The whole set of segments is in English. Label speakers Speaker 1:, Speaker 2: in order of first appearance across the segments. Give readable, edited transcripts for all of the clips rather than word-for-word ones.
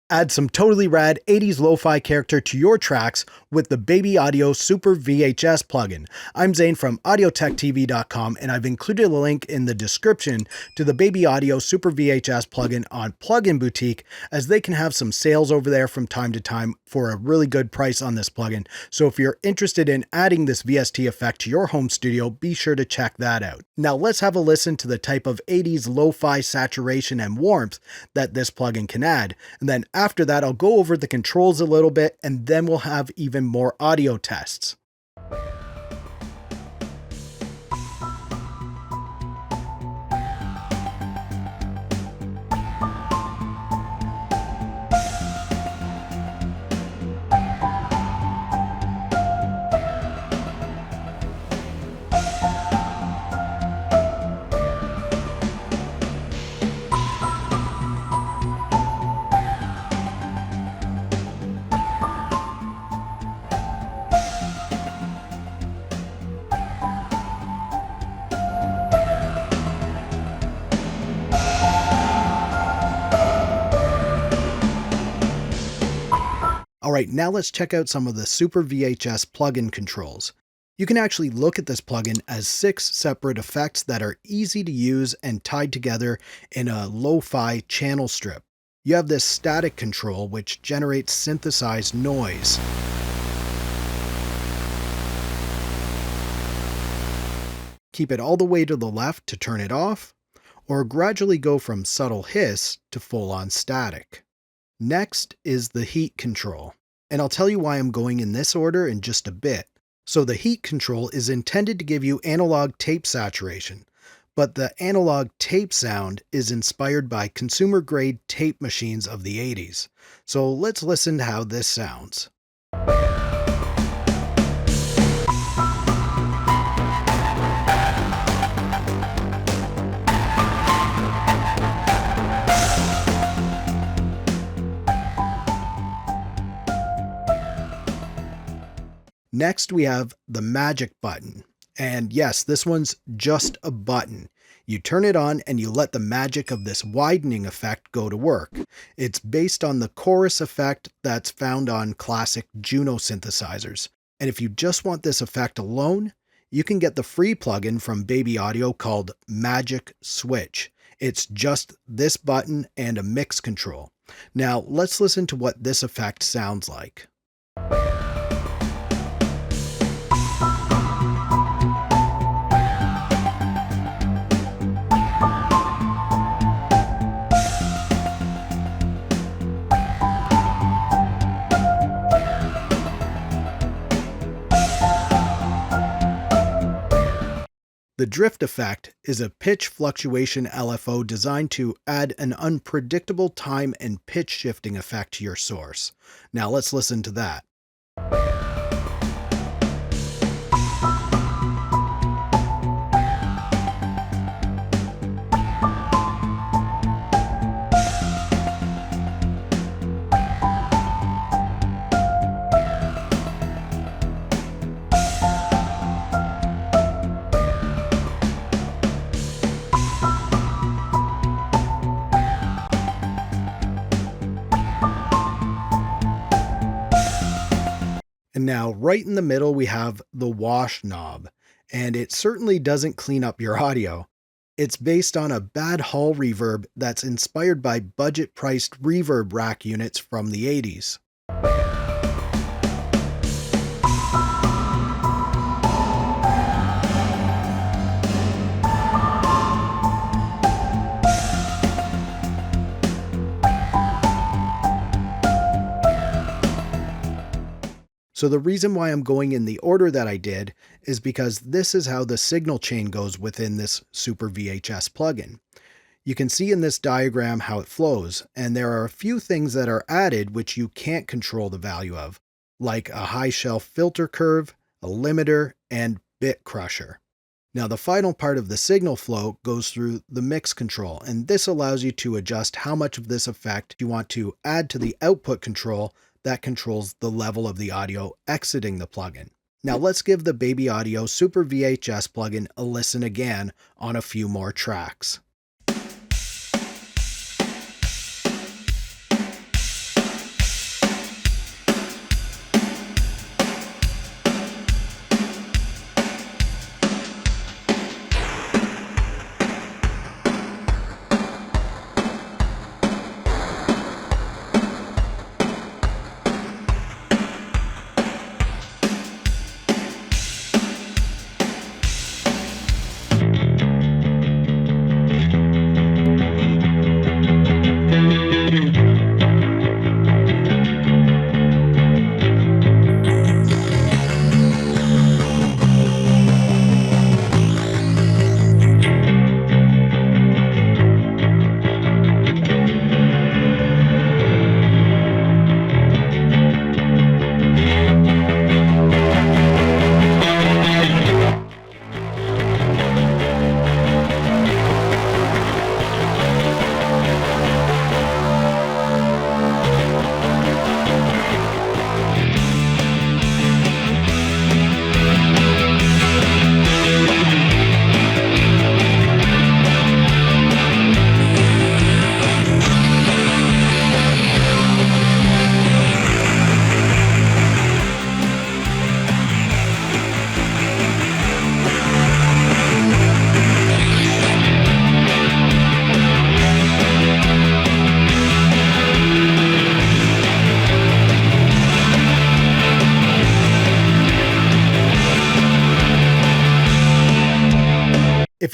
Speaker 1: Add some totally rad 80s lo-fi character to your tracks with the Baby Audio Super VHS plugin. I'm Zane from audiotech.tv.com, and I've included a link in the description to the Baby Audio Super VHS plugin on Plugin Boutique, as they can have some sales over there from time to time for a really good price on this plugin. So if you're interested in adding this VST effect to your home studio, be sure to check that out. Now let's have a listen to the type of 80s lo-fi saturation and warmth that this plugin can add, and then after that, I'll go over the controls a little bit, and then we'll have even more audio tests. Alright, now let's check out some of the Super VHS plugin controls. You can actually look at this plugin as 6 separate effects that are easy to use and tied together in a lo-fi channel strip. You have this static control, which generates synthesized noise. Keep it all the way to the left to turn it off, or gradually go from subtle hiss to full-on static. Next is the heat control, and I'll tell you why I'm going in this order in just a bit. So the heat control is intended to give you analog tape saturation, but the analog tape sound is inspired by consumer-grade tape machines of the 80s. So let's listen to how this sounds. Next, we have the magic button. And yes, this one's just a button. You turn it on and you let the magic of this widening effect go to work. It's based on the chorus effect that's found on classic Juno synthesizers. And if you just want this effect alone, you can get the free plugin from Baby Audio called Magic Switch. It's just this button and a mix control. Now let's listen to what this effect sounds like. The drift effect is a pitch fluctuation LFO designed to add an unpredictable time and pitch shifting effect to your source. Now let's listen to that. And now right in the middle we have the wash knob, and it certainly doesn't clean up your audio. It's based on a bad hall reverb that's inspired by budget-priced reverb rack units from the 80s. So the reason why I'm going in the order that I did is because this is how the signal chain goes within this Super VHS plugin. You can see in this diagram how it flows, and there are a few things that are added which you can't control the value of, like a high shelf filter curve, a limiter, and bit crusher. Now the final part of the signal flow goes through the mix control, and this allows you to adjust how much of this effect you want to add to the output control that controls the level of the audio exiting the plugin. Now let's give the Baby Audio Super VHS plugin a listen again on a few more tracks.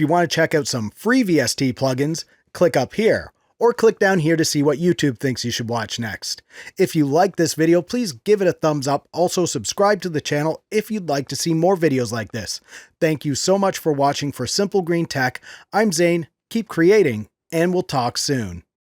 Speaker 1: you want to check out some free VST plugins, click up here, or click down here to see what YouTube thinks you should watch next. If you like this video, please give it a thumbs up. Also subscribe to the channel if you'd like to see more videos like this. Thank you so much for watching. For Simple Green Tech, I'm Zane, keep creating, and we'll talk soon.